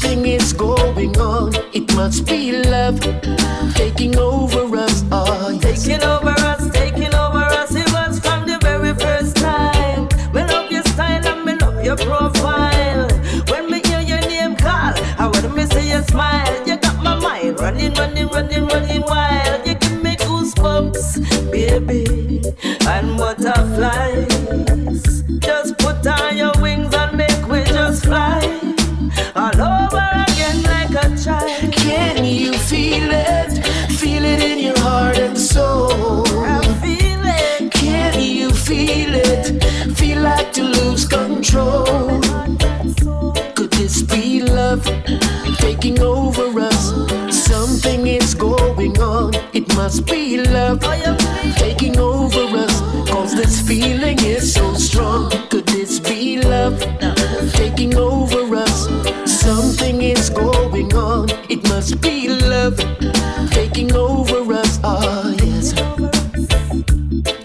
something is going on. It must be love taking over us. Oh, yes. Taking over us, taking over us. It was from the very first time. Me love your style and me love your profile. When me hear your name call, I want me see your smile. You got my mind running, running, running, running wild. You give me goosebumps, baby, and butterflies. Just put on your wings and make we just fly all over again like a child. Can you feel it? Feel it in your heart and soul. I feel it. Can you feel it? Feel like to lose control. Could this be love taking over us? Something is going on. It must be love taking over us. Cause this feeling is so strong. Could this be love taking over us? Something is going on. It must be love taking over us. Oh yes.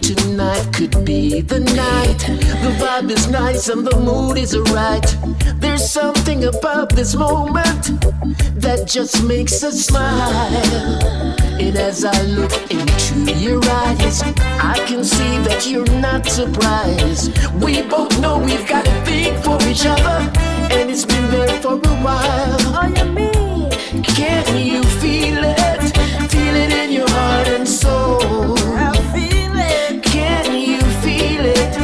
Tonight could be the night. The vibe is nice and the mood is right. There's something about this moment that just makes us smile. And as I look into your eyes, I can see that you're not surprised. We both know we've got a thing for each other, and it's been there for a while. Oh, you mean? Can you feel it? Feel it in your heart and soul. I feel it. Can you feel it?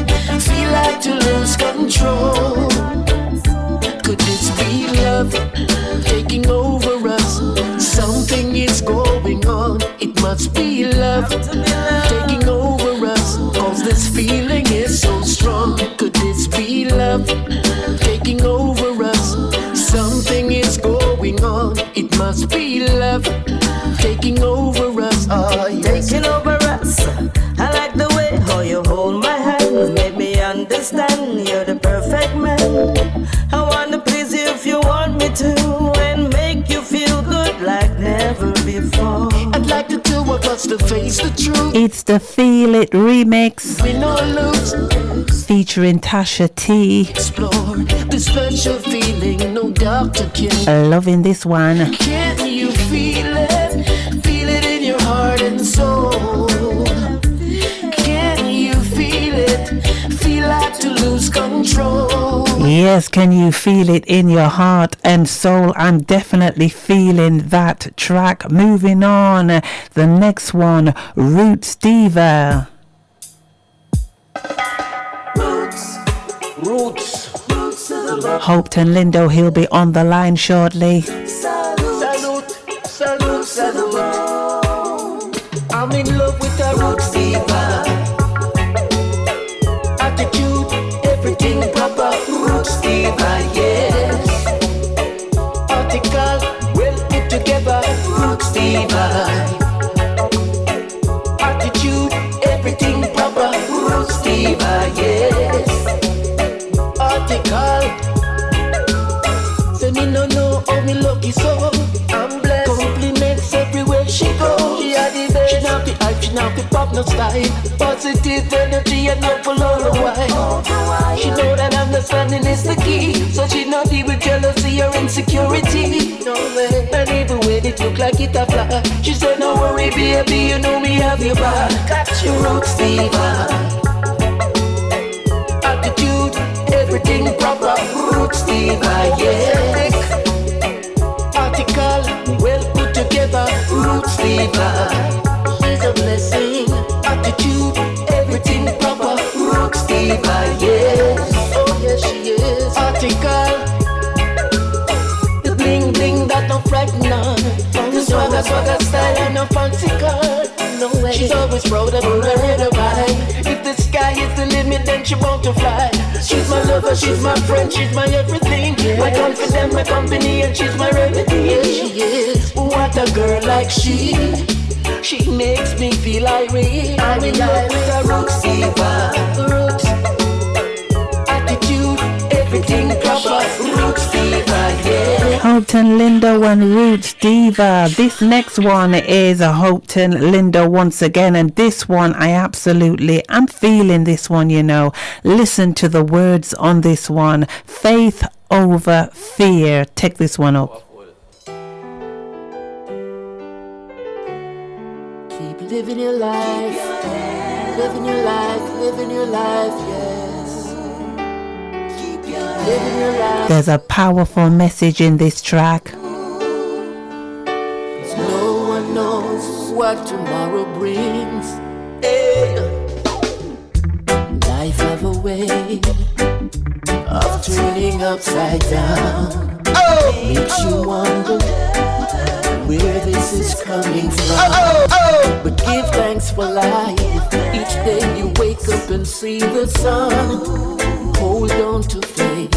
Feel like to lose control. Could this be love taking over us? Something is going on. It must be love taking over us. Cause this feeling is so strong. Could this be love taking over us? Something is going on. It must be love taking over us. Oh, yes. Taking over us. I like the way how you hold my hand. Make me understand you're the perfect man. I wanna please you if you want me to, and make you feel good like never before. I'd like the two of us to face the truth. It's the Feel It remix. We know lose. Featuring Tasha T. Explore the special feeling no doctor can. Loving this one. Can you feel it? Feel it in your heart and soul. Can you feel it? Feel like to lose control. Yes, can you feel it in your heart and soul? I'm definitely feeling that track. Moving on. The next one, Roots Diva. Roots. Hopeton Lindo, he'll be on the line shortly. Salute, salute, salute. I'm in love with the Roots Diva. Attitude, everything proper. Roots Diva, yes. Article, well put together. Roots Diva. Attitude, everything proper. Roots Diva, yes. Article. Say me no know how me lucky so I'm blessed. Compliments everywhere she goes. She had the best. She not the hype, she not the pop, no style. Positive energy and love for all the while. She know that understanding is the key, so she not deal with jealousy or insecurity. No way. And even when it look like it a fly, she said no worry baby, you know me have your back. Got your Roots Diva. Attitude, everything proper. Roots Diva, yeah. Article, well put together. Roots Diva. She's a blessing. Attitude, everything proper. Roots Diva, yes. Oh yes she is. Article, the bling bling that don't frighten her. The swagger swagger style and no fancy car. No way. She's always proud of her head up high. If the sky is the limit, then she want to fly. She's my lover, she's my friend, she's my everything. Yes. My confidant, my company, and she's my remedy. Yes, she is. What a girl like she makes me feel irate. I'm in love with a Roots Diva. Roots. Attitude, everything proper. Roots Diva, yeah. Hopeton, Lindo and Roots Diva. This next one is a Hopeton, Lindo once again, and this one I'm feeling this one, you know. Listen to the words on this one. Faith over fear. Take this one up. Keep living your life, living your life, living your life, yes. Keep living your life. There's a powerful message in this track. No one knows what tomorrow brings. Hey. Life have a way of turning upside down. Makes you wonder where this is coming from. But give thanks for life. Each day you wake up and see the sun. Hold on to faith,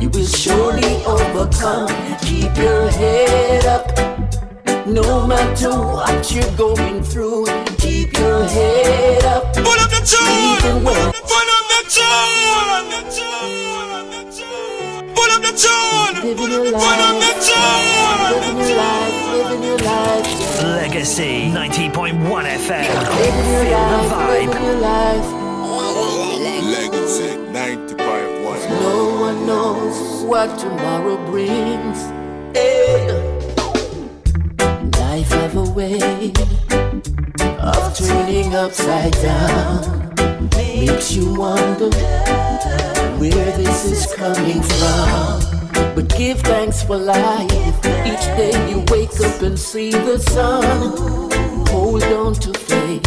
you will surely overcome. Keep your head up, no matter what you're going through. Keep your head up. Pull up the tune! Pull up the tune! Pull up the tune! Living your life, living your life, living your life, yeah. Legacy 90.1 FM. Living your life, living your life. Legacy 90.1. No one knows what tomorrow brings. Hey. Life have a way of turning upside down. Makes you wonder where this is coming from. But give thanks for life. Each day you wake up and see the sun. Hold on to faith,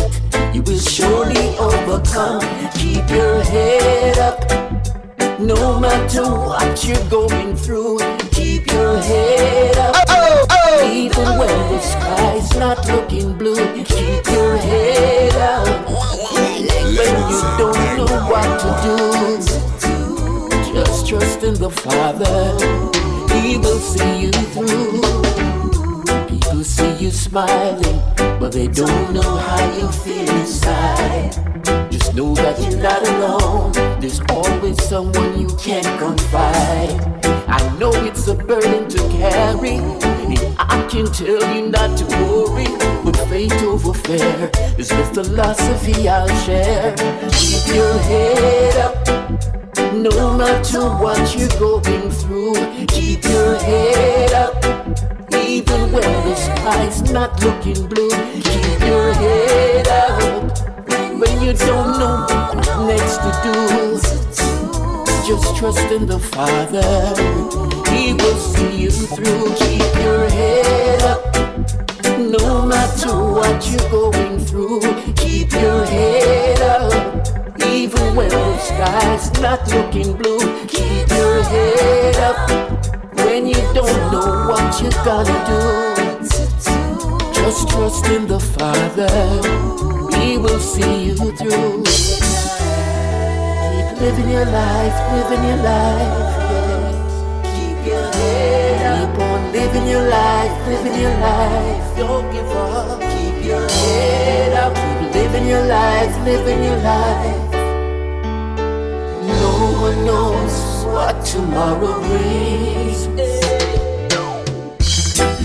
you will surely overcome. Keep your head up, no matter what you're going through. Keep your head up, even when the sky's not looking blue. Keep your head up, when you don't know what to do. Just trust in the Father, He will see you through. People see you smiling, but they don't know how you feel inside. Just know that you're not alone. There's always someone you can confide. I know it's a burden to carry, and I can tell you not to worry. But faith over fear is the philosophy I'll share. Keep your head up, no matter what you're going through. Keep your head up, even when the sky's not looking blue. Keep your head up, when you don't know what next to do. Just trust in the Father, He will see you through. Keep your head up, no matter what you're going through. Keep your head up, even when the sky's not looking blue. Keep your head up, when you don't know what you're gonna do. Just trust in the Father, He will see you through. Keep living your life, living your life, yeah. Keep your head up, keep on living your life, living your life. Don't give up, keep your head up, keep living your life, living your life. No one knows what tomorrow brings.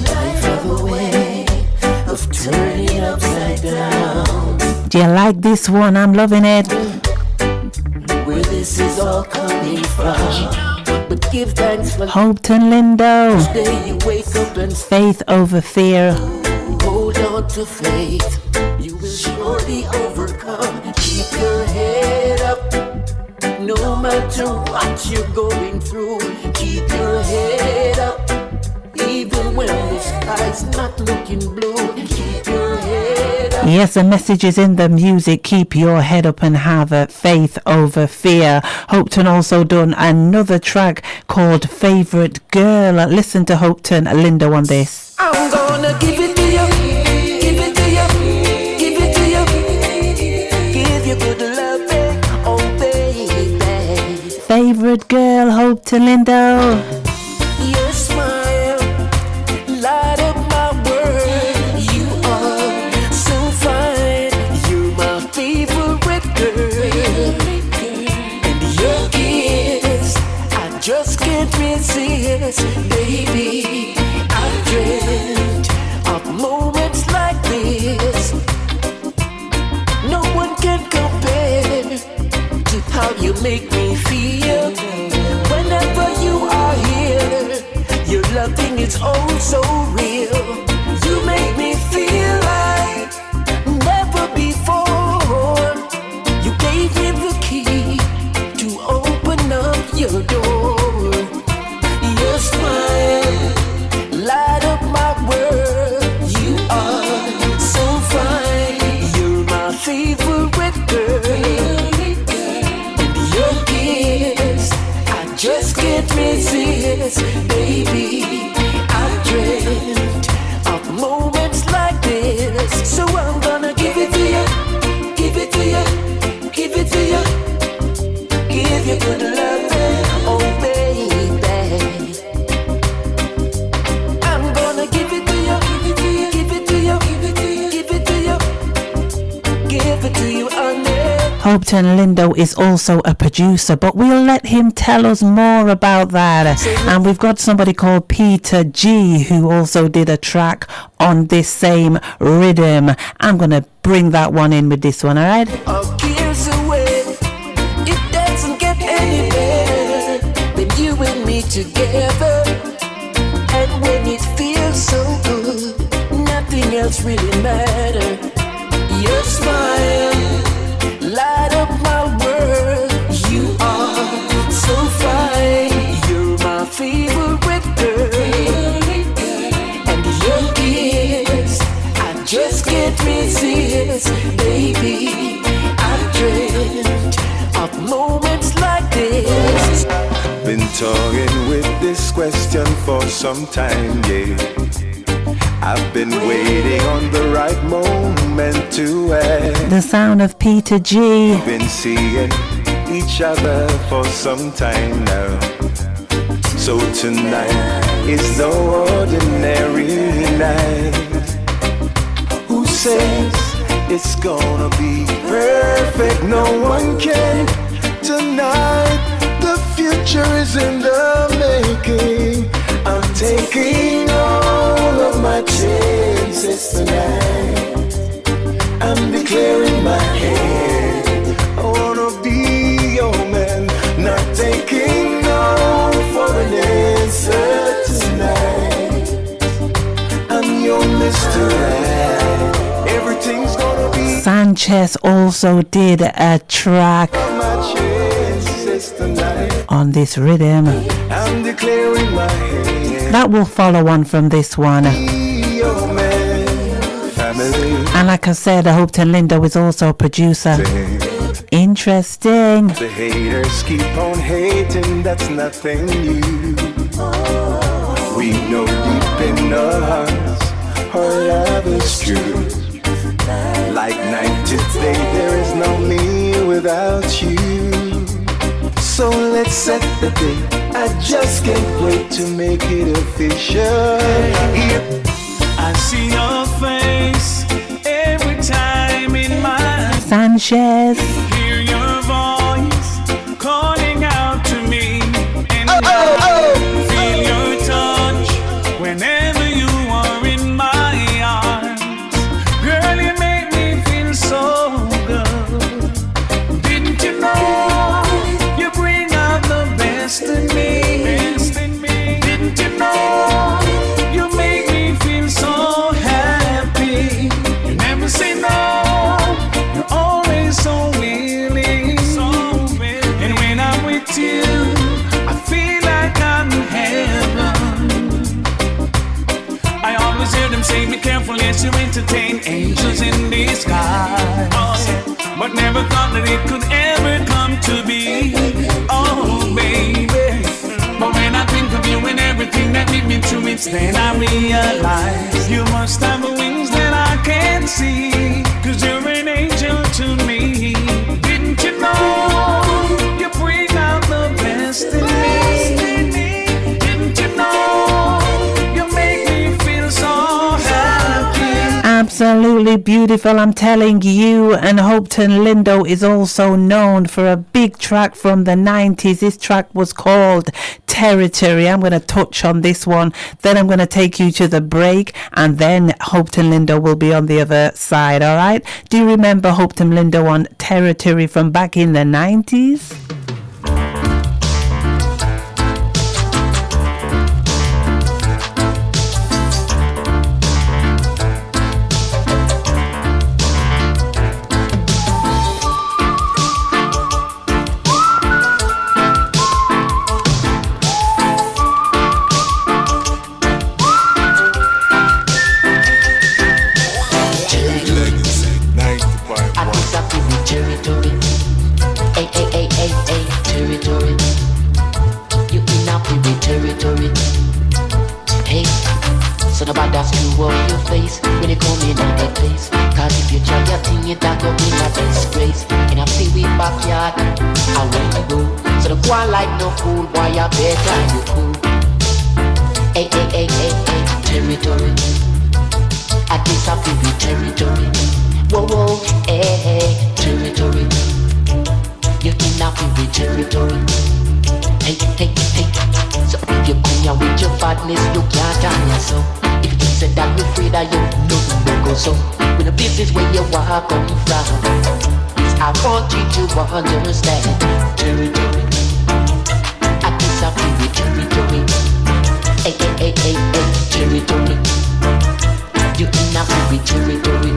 Life have a way of turning upside down. Do you like this one? I'm loving it. Where this is all coming from. But give thanks for Hopeton, Lindo. each day you wake up and Faith over fear. hold on to faith. You will surely overcome. Keep your head up, no matter what you're going through. Keep your head up, even when the sky's not looking blue. Keep your head up. Yes, the message is in the music. Keep your head up and have faith over fear. Hopeton also done another track called Favorite Girl. Listen to Hopeton, Lindo on this. I'm gonna give it to you, give it to you, give it to you, give you good love, oh baby. Favorite Girl, Hopeton, Lindo. Your smile light up my world. You are so fine. You're my favorite girl. And your kiss, I just can't resist, baby. it's oh so real. You make me feel like never before. You gave me the key to open up your door. Your smile light up my world. You are so fine. You're my favorite girl. And your kiss, I just can't resist. Baby, I dreamt of moments like this. So I'm gonna give it to you, give it to you, give it to you. Give you good love, oh baby. I'm gonna give it to you, give it to you, give it to you, give it to you, give it to you, honey. Hopeton Lindo is also a producer, but we'll let him tell us more about that. And we've got somebody called Peter G who also did a track on this same rhythm. I'm gonna bring that one in with this one, alright? Years away, it doesn't get any better than you and me together. And when it feels so good, nothing else really matters. Your smile light up my world. You are so fine. You're my favorite girl. And your kiss, I just can't resist. Baby, I've dreamt of moments like this. Been toying with this question for some time, yeah. I've been waiting on the right moment to ask. The sound of Peter G. Been seeing each other for some time now. So tonight is no ordinary night. Who says it's gonna be perfect? No one can. Tonight the future is in the making. I'm taking all of my chances tonight. I'm declaring my hand. I wanna be your man. Not taking no for an answer tonight. I'm your Mr. Right. Everything's gonna be. Sanchez also did a track on this rhythm. I'm declaring my hand. That will follow on from this one. And like I said, I hope Lindo is also a producer. Interesting. The haters keep on hating, that's nothing new. We know deep in our hearts, our love is true. Like night to day, there is no me without you. So let's set the date. I just can't wait to make it official. I see your face every time in my Sanchez. hear your voice calling out to me, and feel your touch whenever you are in my arms. Girl, you make me feel so good. Didn't you know you bring out the best in me? Didn't you know you make me feel so happy? You never say no, you're always so willing. And when I'm with you, I feel like I'm in heaven. I always hear them say, be careful lest you entertain angels in disguise. But never thought that it could ever come to be. Oh, baby. But when I think of you and everything that lead me to it, then I realize you must have wings that I can't see. 'Cause you're an angel to me. Didn't you know you bring out the best in me? Didn't you know you make me feel so happy? Absolutely beautiful, I'm telling you. And Hopeton Lindo is also known for a big track from the 90s. This track was called Territory. I'm going to touch on this one, then I'm going to take you to the break, and then Hopeton Lindo will be on the other side, all right? Do you remember Hopeton Lindo on Territory from back in the 90s? territory. Hey, so nobody ask you up your face when you come in on that place. Cause if you try your thing, you talk up in a disgrace. In a free backyard, I want to go. So the one like no fool, boy, you better you cool. Hey, hey, hey, hey, hey, territory. At this I feel territory. Whoa, whoa, hey, hey, territory. You cannot be with territory. Hey, hey, hey. So if you come here with your badness, you can't harm yourself. If you say that we're afraid of you, nothing will go so. When the place is where you walk on from, I want you to understand territory. At this I feel with territory. Hey, hey, hey, hey, hey, territory. You cannot be with territory.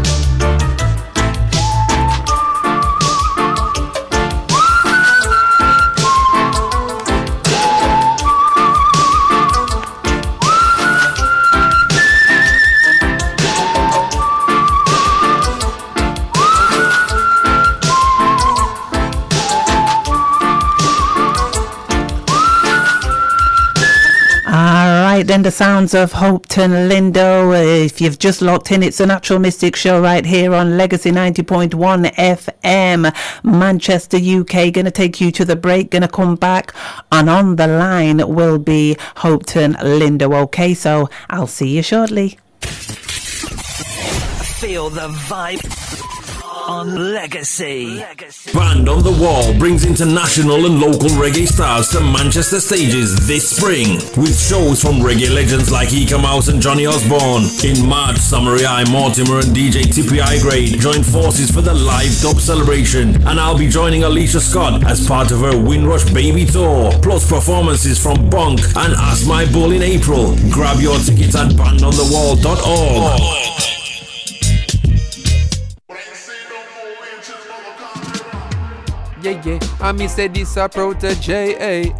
Then the sounds of Hopeton, Lindo. If you've just locked in, it's a Natural Mystic show right here on Legacy 90.1 FM, Manchester, UK. Gonna take you to the break, gonna come back, and on the line will be Hopeton, Lindo. Okay, so I'll see you shortly. Feel the vibe on Legacy. Band on the Wall brings international and local reggae stars to Manchester stages this spring with shows from reggae legends like Eka Mouse and Johnny Osborne. In March, Summary I, Mortimer and DJ Tippy I Grade join forces for the live dub celebration, and I'll be joining Alicia Scott as part of her Windrush Baby Tour, plus performances from Bonk and Ask My Bull in April. Grab your tickets at bandonthewall.org. Yeah, I me say this a protege, a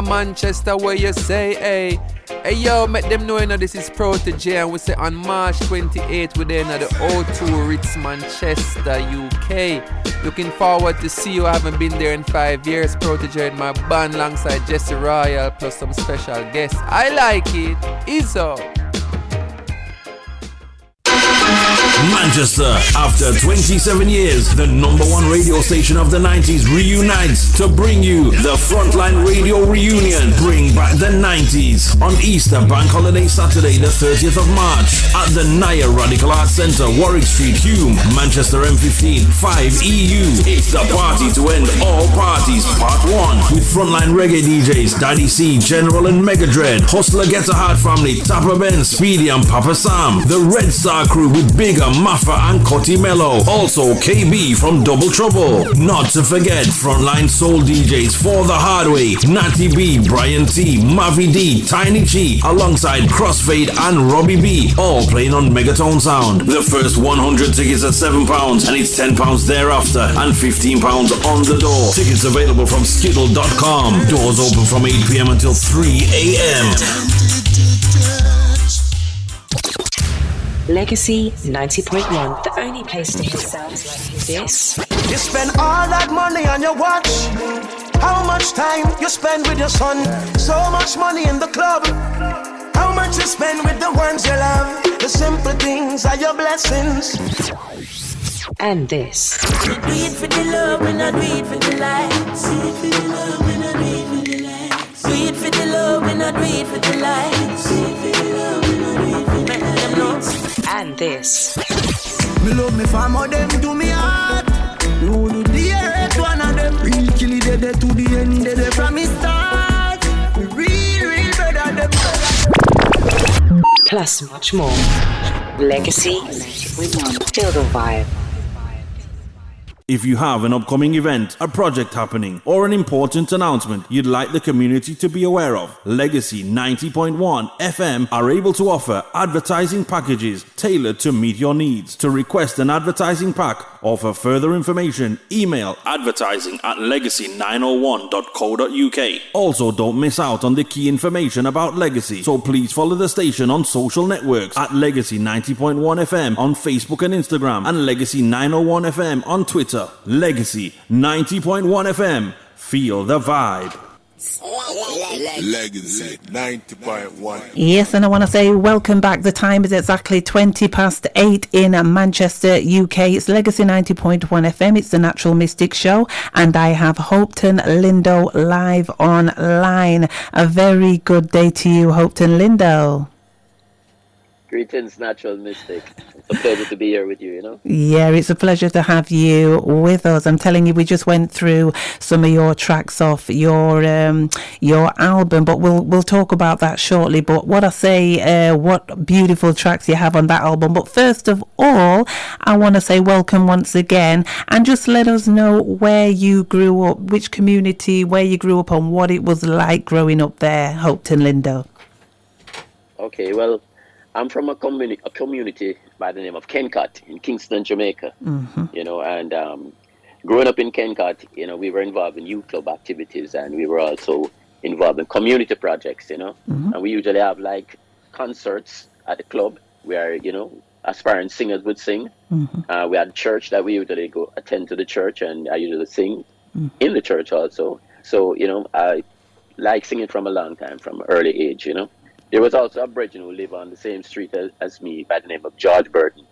Manchester where you say, hey yo, make them know, you know, this is protege, and we say on March 28th we're there at the O2 Ritz, Manchester, UK. Looking forward to see you. I haven't been there in 5 years. Protege in my band alongside Jesse Royal plus some special guests. I like it. Izzo. Manchester, after 27 years, the number one radio station of the 90s reunites to bring you the Frontline Radio Reunion. Bring back the 90s on Easter Bank Holiday Saturday, the 30th of March at the Naya Radical Arts Centre, Warwick Street, Hume, Manchester M15, 5EU. It's the party to end all parties, part 1, with Frontline Reggae DJs Daddy C, General and Mega Dread, Hustler Get a Heart Family, Tapper Ben, Speedy and Papa Sam, the Red Star Crew with Bigger, Maffa and Cotty Mello. Also KB from Double Trouble. Not to forget Frontline Soul DJs For the Hard Way, Natty B, Brian T, Mavi D, Tiny Chi, alongside Crossfade and Robbie B, all playing on Megatone Sound. The first 100 tickets are £7 and it's £10 thereafter and £15 on the door. Tickets available from skiddle.com. Doors open from 8 p.m. until 3 a.m. Legacy 90.1, the only place to hear sounds like this. You spend all that money on your watch. How much time you spend with your son? So much money in the club. How much you spend with the ones you love? The simple things are your blessings. And this. We do it for the love, we not do it for the lights. Do it for the love, we not do it for the lights. Do it for the love, we not do it for the lights. Do it for the love, we not do it for the lights. And this. Me love me family, them to me heart. You do the earth, one of them. Real kill it, they to the end, they from me start. Real better them. Plus much more. Legacy 90.1. Feel the vibe. If you have an upcoming event, a project happening, or an important announcement you'd like the community to be aware of, Legacy 90.1 FM are able to offer advertising packages tailored to meet your needs. To request an advertising pack or for further information, email advertising@legacy901.co.uk. Also, don't miss out on the key information about Legacy, so please follow the station on social networks at Legacy 90.1 FM on Facebook and Instagram, and Legacy 901 FM on Twitter. Legacy 90.1 FM. Feel the vibe. Legacy 90.1. Yes, and I want to say welcome back. The time is exactly 8:20 in Manchester, UK. It's Legacy 90.1 FM. It's the Natural Mystic Show, and I have Hopeton Lindo live online. A very good day to you, Hopeton Lindo. Greetings, Natural Mystic. It's a pleasure to be here with you, you know? Yeah, it's a pleasure to have you with us. I'm telling you, we just went through some of your tracks off your album, but we'll talk about that shortly. But what I say, what beautiful tracks you have on that album. But first of all, I want to say welcome once again, and just let us know where you grew up, which community, where you grew up, and what it was like growing up there, Hopeton Lindo. Okay, well, I'm from a community by the name of Kencott in Kingston, Jamaica. You know, and growing up in Kencott, you know, we were involved in youth club activities, and we were also involved in community projects, you know. And we usually have like concerts at the club where, you know, aspiring singers would sing. We had church that we usually go attend to the church, and I usually sing in the church also. So, you know, I like singing from a long time, from an early age, you know. There was also a brethren who lived on the same street as me by the name of George Burton,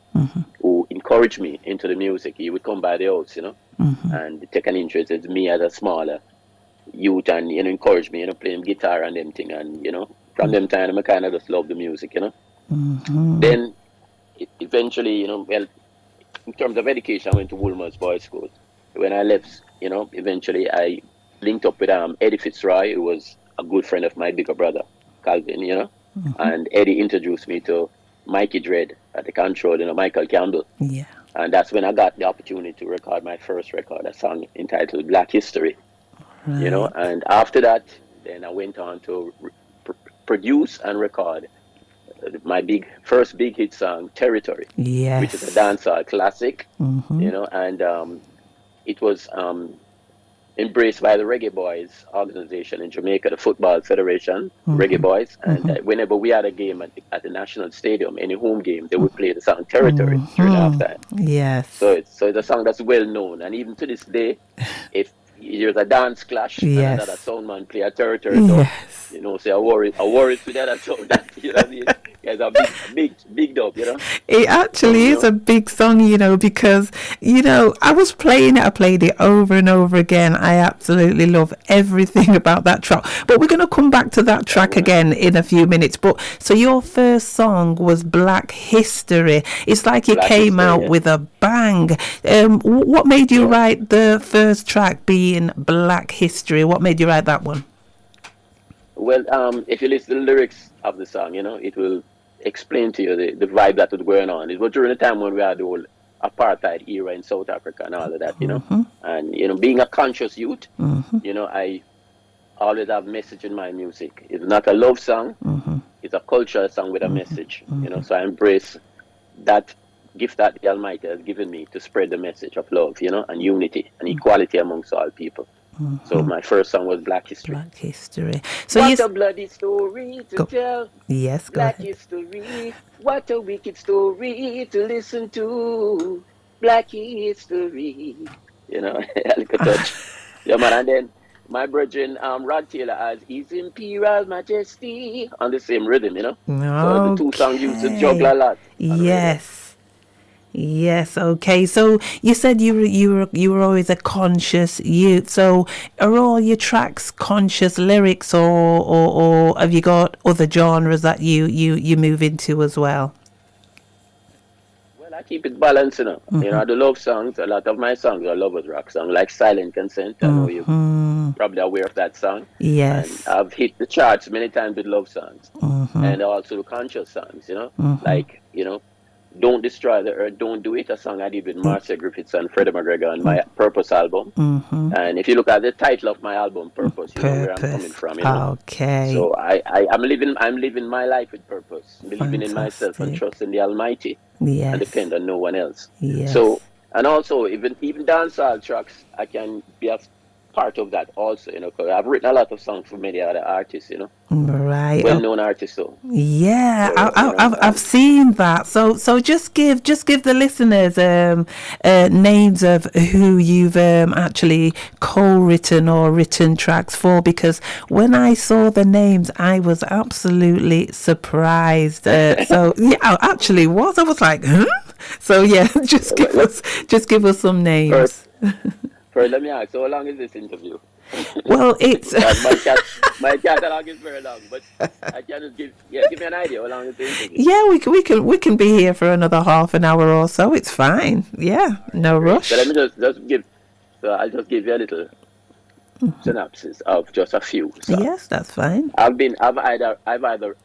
who encouraged me into the music. He would come by the house, you know, and take an interest in me as a smaller youth, and, you know, encourage me, you know, playing guitar and them thing. And, you know, from them time, I kind of just love the music, you know. Then, eventually, you know, well, in terms of education, I went to Woolmer's Boys School. When I left, you know, eventually I linked up with Eddie Fitzroy, who was a good friend of my bigger brother, Calvin, you know, and Eddie introduced me to Mikey Dredd at the control, you know, Michael Campbell. Yeah. And that's when I got the opportunity to record my first record, a song entitled Black History, you know. And after that, then I went on to produce and record my first big hit song, Territory, which is a dancehall classic, you know, and it was embraced by the Reggae Boys organization in Jamaica, the Football Federation, Reggae Boys. And whenever we had a game at the National Stadium, any home game, they would play the song Territory during halftime. Yes. So it's a song that's well known. And even to this day, if there's a dance clash and another soundman play a Territory, so, you know, say I worry with that, so that, you know, it's a big dub, you know. It actually is a big song, you know, because, you know, I played it over and over again. I absolutely love everything about that track. But we're going to come back to that track again in a few minutes. But so your first song was Black History. It's like you came out with a bang. What made you write the first track being Black History? What made you write that one? Well, if you listen to the lyrics of the song, you know, it will explain to you the vibe that was going on. It was during the time when we had the whole apartheid era in South Africa and all of that, you know. And, you know, being a conscious youth, you know, I always have message in my music. It's not a love song, it's a cultural song with a message, you know. So I embrace that gift that the Almighty has given me to spread the message of love, you know, and unity and equality amongst all people. So my first song was Black History. Black History. So what a bloody story to tell. Yes, go Black ahead. History. What a wicked story to listen to. Black History. You know, I like a touch. Yeah, man. And then my brethren, Rod Taylor has His Imperial Majesty on the same rhythm, you know. So the two songs used to juggle a lot. Yes, okay. So you said you were always a conscious youth. So are all your tracks conscious lyrics, or have you got other genres that you move into as well? Well, I keep it balanced, you know. You know, the love songs, a lot of my songs are lovers rock songs, like Silent Consent. I know you're probably aware of that song. Yes. And I've hit the charts many times with love songs. And also the conscious songs, you know, like, you know, Don't Destroy the Earth, Don't Do It, a song I did with Marcia Griffiths and Freddie McGregor on my Purpose album. And if you look at the title of my album, Purpose, you know where I'm coming from. You know? Okay. So I'm living my life with purpose, believing in myself and trusting the Almighty, and depend on no one else. Yes. So, and also even dancehall tracks, I can be part of that also, you know, because I've written a lot of songs for many other artists, you know. Right. Well-known artists, so. Yeah, So, you know, I've seen that. So just give the listeners names of who you've actually co-written or written tracks for, because when I saw the names, I was absolutely surprised. So yeah, I actually was. I was like, huh? So yeah, just give us some names. First, let me ask, so how long is this interview? Well, it's my catalog is very long, but I can just give me an idea how long is the interview. Yeah, we can be here for another half an hour or so. It's fine. Yeah, no rush. So let me just give. So I'll just give you a little synopsis of just a few. So yes, that's fine. I've either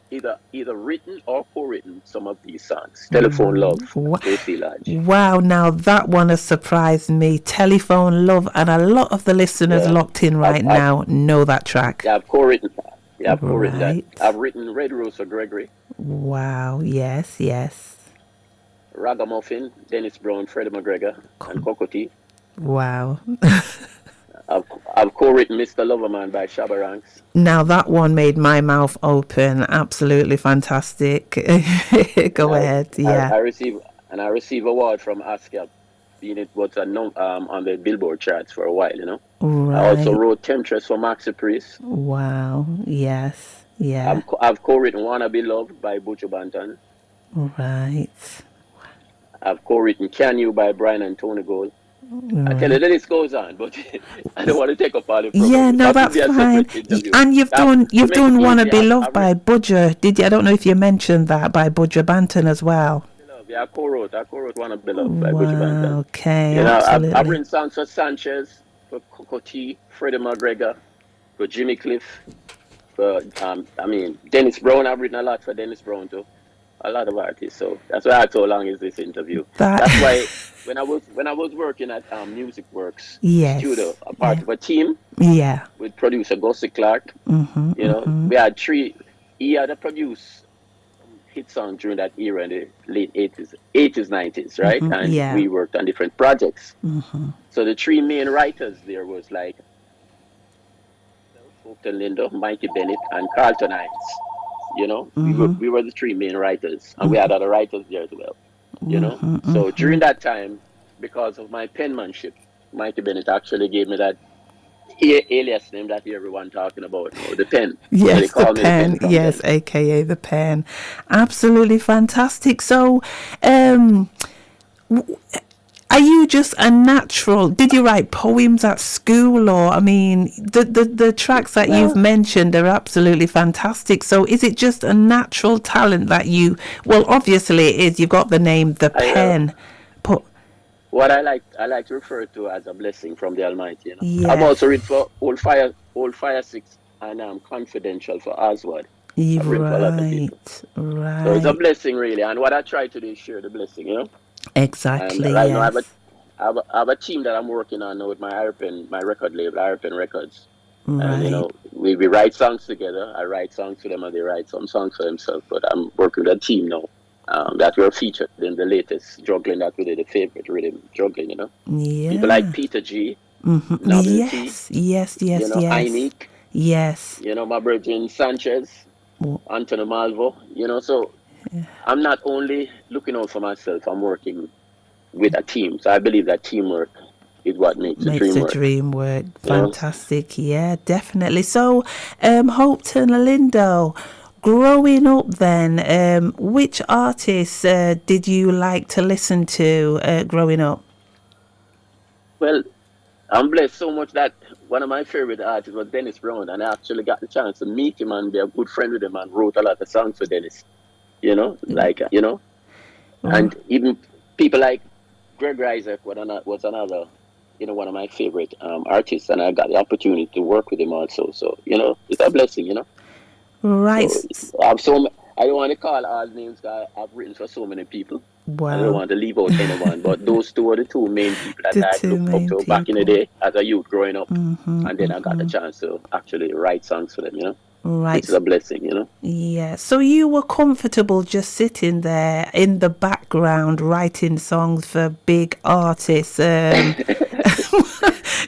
written or co-written some of these songs. Telephone Love, AC Lodge. Wow, now that one has surprised me. Telephone Love, and a lot of the listeners locked in right now know that track. Yeah, I've co-written that. Yeah, I've co-written that. I've written Red Rose for Gregory. Wow, yes. Ragamuffin, Dennis Brown, Freddie McGregor, and Cocotti. Wow. I've co-written Mr. Loverman by Shabba Ranks. Now that one made my mouth open. Absolutely fantastic. Go ahead. Yeah. I receive award from ASCAP, being it was on the Billboard charts for a while, you know. Right. I also wrote Temptress for Maxi Priest. Wow. Yes. Yeah. I've co-written Wanna Be Loved by Butcher Banton. Right. I've co-written Can You by Brian and Tony Gold. I tell you, the list goes on, but I don't want to take up all the program. Yeah, no, that's fine. And you've done Wanna Be Loved by Budger, did you? I don't know if you mentioned that, by Budger Banton as well. Yeah, I co-wrote Wanna Be Loved by Budger Banton. Okay, you know, absolutely. I've written songs for Sanchez, for Cocotti, Freddie McGregor, for Jimmy Cliff, for Dennis Brown. I've written a lot for Dennis Brown too. A lot of artists, so that's why I asked how long is this interview. That's why when I was working at Music Works studio, a part of a team, with producer Gussie Clark. You know, we had he had to produce hit songs during that era in the late 80s, 90s, right? And we worked on different projects. So the three main writers there was like Hopeton, Lindo, Mikey Bennett, and Carlton Hines. You know, we were the three main writers, and we had other writers there as well. You know, so during that time, because of my penmanship, Mikey Bennett actually gave me that alias name that everyone talking about, the Pen. Yes, so the Pen. Yes, aka the Pen. Absolutely fantastic. So, are you just a natural? Did you write poems at school, or I mean, the tracks that you've mentioned are absolutely fantastic. So, is it just a natural talent that you? Well, obviously, it is. You've got the name, the Pen. What I like to refer to as a blessing from the Almighty. You know? I've also written for Old Fire 6 and Confidential for Oswald. I've written for a lot of people. Right. So it's a blessing, really. And what I try to do is share the blessing, you know. Exactly. And I have a team that I'm working on now with my record label, Irpen Records. Right. And you know, we write songs together. I write songs for them, and they write some songs for themselves. But I'm working with a team now that were featured in the latest juggling that we did, the favorite rhythm juggling. You know, people like Peter G. Yes. You know, Einik. Yes. You know, my brother Sanchez, Anthony Malvo. You know, so. I'm not only looking out for myself, I'm working with a team. So I believe that teamwork is what makes the dream work. Fantastic. Yeah, definitely. So, Hopeton, Lindo, growing up then, which artists did you like to listen to growing up? Well, I'm blessed so much that one of my favorite artists was Dennis Brown, and I actually got the chance to meet him and be a good friend with him and wrote a lot of songs for Dennis. You know, and even people like Greg Isaac was another, you know, one of my favorite artists, and I got the opportunity to work with him also. So, you know, it's a blessing, you know. Right. So, I don't want to call all names. I've written for so many people. Wow. I don't want to leave out anyone, but those two are the two main people that I looked up to back in the day as a youth growing up, and then I got the chance to actually write songs for them, you know. Right. It's a blessing, you know. Yeah. So you were comfortable just sitting there in the background writing songs for big artists.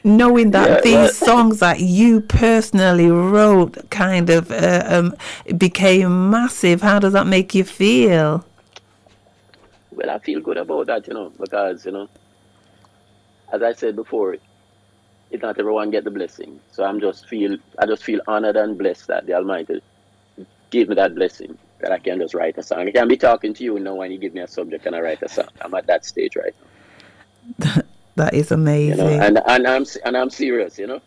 knowing that these songs that you personally wrote kind of became massive. How does that make you feel? Well, I feel good about that, because, as I said before, it's not everyone get the blessing. So I just feel honored and blessed that the Almighty gave me that blessing, that I can just write a song. I can be talking to you now when you give me a subject and I write a song. I'm at that stage right now. That is amazing. And I'm serious, So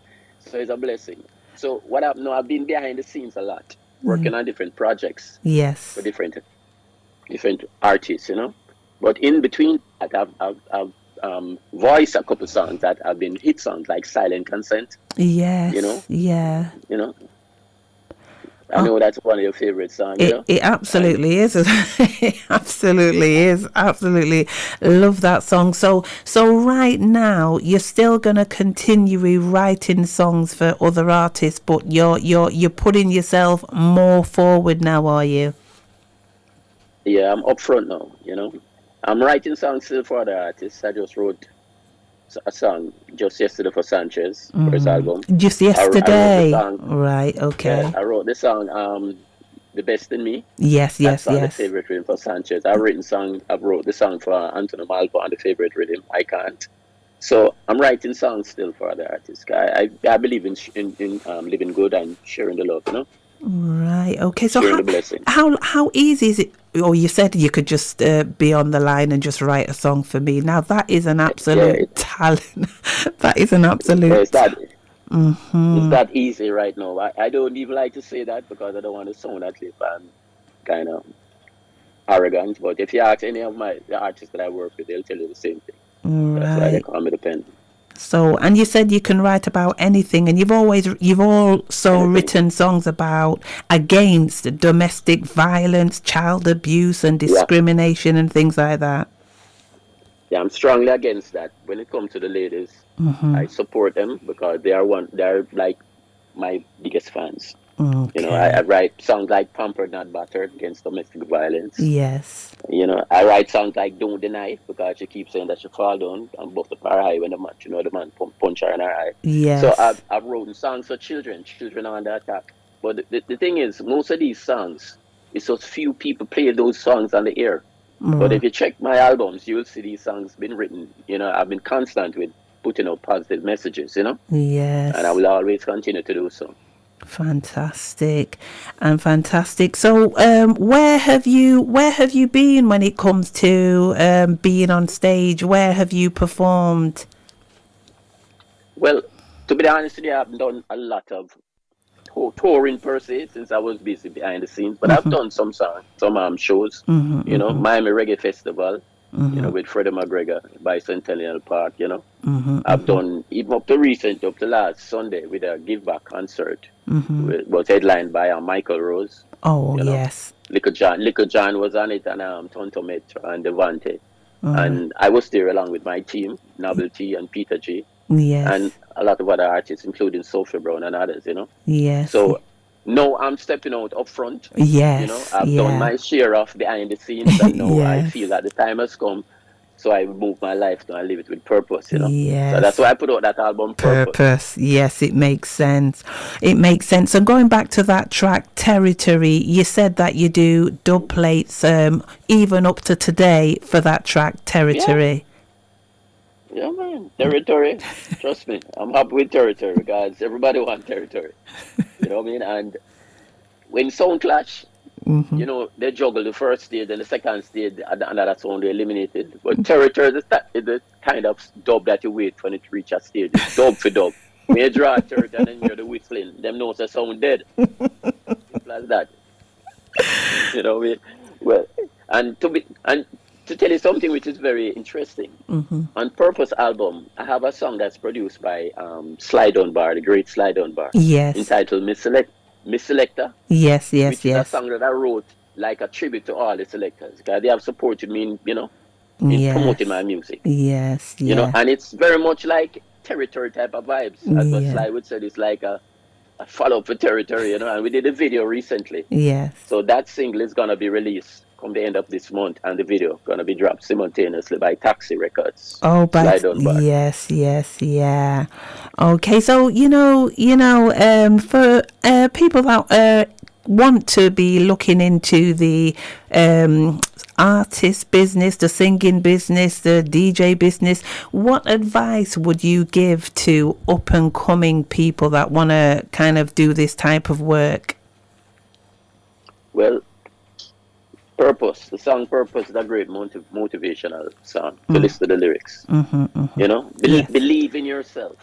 it's a blessing. So what I've now, I've been behind the scenes a lot, working on different projects. Yes. For different artists, But in between, I've voiced a couple songs that have been hit songs, like Silent Consent. Yes. Yeah. I know that's one of your favorite songs. It absolutely is. It absolutely is. Absolutely love that song. So right now you're still gonna continue writing songs for other artists, but you're putting yourself more forward now, are you? Yeah, I'm up front now. I'm writing songs still for other artists. I just wrote a song just yesterday for Sanchez, for his album. Just yesterday? I wrote the song, right, okay. Yeah, I wrote the song, The Best in Me. Yes. That's the favorite rhythm for Sanchez. I've wrote the song for Antonio Malvo on the favorite rhythm, I Can't. So I'm writing songs still for other artists. I believe in living good and sharing the love, Right, okay. So sharing how easy is it? Oh, you said you could just be on the line and just write a song for me. Now that is an absolute talent. That is an absolute. It's that easy right now. I don't even like to say that because I don't want to sound as if I'm kind of arrogant. But if you ask any of the artists that I work with, they'll tell you the same thing. Right. That's why they call me the pen. So, and you said you can write about anything, and you've also written songs about against domestic violence, child abuse, and discrimination, and things like that. Yeah, I'm strongly against that. When it comes to the ladies, I support them because they're like my biggest fans. Okay. I write songs like Pampered Not Battered against domestic violence. Yes. I write songs like Don't Deny because she keeps saying that she fall down and buff up her eye when the man punch her in her eye. Yes. So I've written songs for children are under attack. But the thing is, most of these songs, it's just few people play those songs on the air. But if you check my albums, you'll see these songs been written. I've been constant with putting out positive messages, Yes. And I will always continue to do so. Fantastic. So where have you been when it comes to being on stage? Where have you performed? Well, to be honest with you, I haven't done a lot of touring per se since I was busy behind the scenes, but I've done some shows, Miami Reggae Festival, with Freddie McGregor, Bicentennial Park, I've done even up to last Sunday with a give back concert, was headlined by Michael Rose. Oh, yes. Little John was on it, and Tonto Metro and Devante. And I was there along with my team, Novelty and Peter G. Yes. And a lot of other artists, including Sophie Brown and others, Yes. So no, I'm stepping out up front. Yes. I've done my share of behind the scenes, and now I feel that the time has come. So I move my life now and live it with purpose, Yes. So that's why I put out that album, Purpose. Yes, it makes sense. So going back to that track, Territory, you said that you do dub plates even up to today for that track, Territory. Yeah, man. Territory. Trust me. I'm happy with Territory because everybody wants territory. You know what I mean? And when sound clash, they juggle the first stage and the second stage, and another sound they eliminated. But Territory is the kind of dub that you wait when it reach a stage. It's dub for dub. When you draw a Territory and then you hear the whistling, them knows the sound dead. It's like that. You know what I mean? Well, to tell you something which is very interesting, on Purpose album, I have a song that's produced by Sly Dunbar, the great Sly Dunbar. Yes. Entitled Miss Selector. Yes. Which is a song that I wrote like a tribute to all the selectors because they have supported me in promoting my music. Yes. And it's very much like Territory type of vibes. As what Sly would say, it's like a follow-up for Territory, and we did a video recently. Yes. So that single is gonna be released come the end of this month, and the video gonna be dropped simultaneously by Taxi Records. Oh, but Dunbar. yes, yeah. Okay, so for people that want to be looking into the artist business, the singing business, the DJ business, what advice would you give to up and coming people that want to kind of do this type of work? Well, Purpose, the song Purpose is a great motivational song to listen to the lyrics. You know, believe in yourself.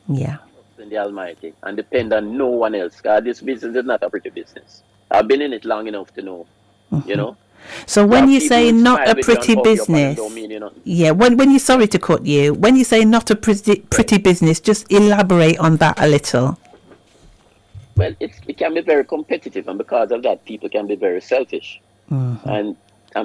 Yeah. In the Almighty, and depend on no one else. God, this business is not a pretty business. I've been in it long enough to know, you know. So when you say not a pretty business, yeah, when you, sorry to cut you, when you say not a pretty business, just elaborate on that a little. Well, it can be very competitive, and because of that, people can be very selfish and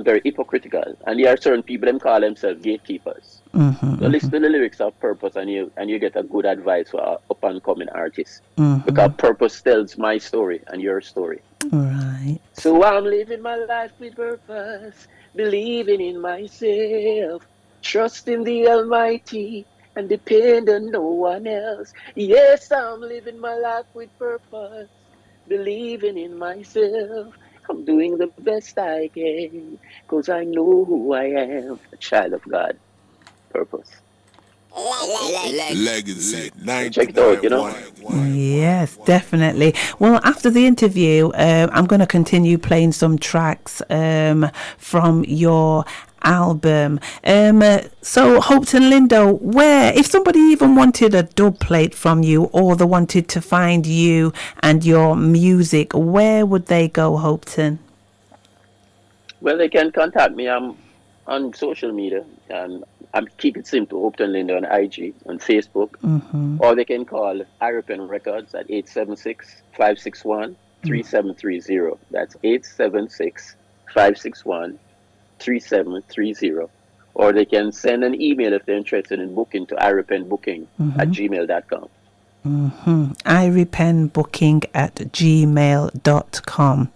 very hypocritical. And there are certain people them call themselves gatekeepers. So listen to the lyrics of Purpose, and you get a good advice for up and coming artists. Because Purpose tells my story and your story. Right. So I'm living my life with purpose, believing in myself, trusting the Almighty, and depend on no one else. Yes, I'm living my life with purpose, believing in myself. I'm doing the best I can, because I know who I am, a child of God. Purpose. Legacy. Check it out, you know. Yes, definitely. Well, after the interview, I'm going to continue playing some tracks from your album. So Hopeton Lindo, where, if somebody even wanted a dub plate from you, or they wanted to find you and your music, where would they go, Hopeton? Well, they can contact me. I'm on social media, and I'm keep it simple. Hopeton Lindo on IG, on Facebook, or they can call Iripen Records at 876-561-3730. That's 876-561-3730. Or they can send an email if they're interested in booking to iripenbooking@gmail.com. iripenbooking@gmail.com.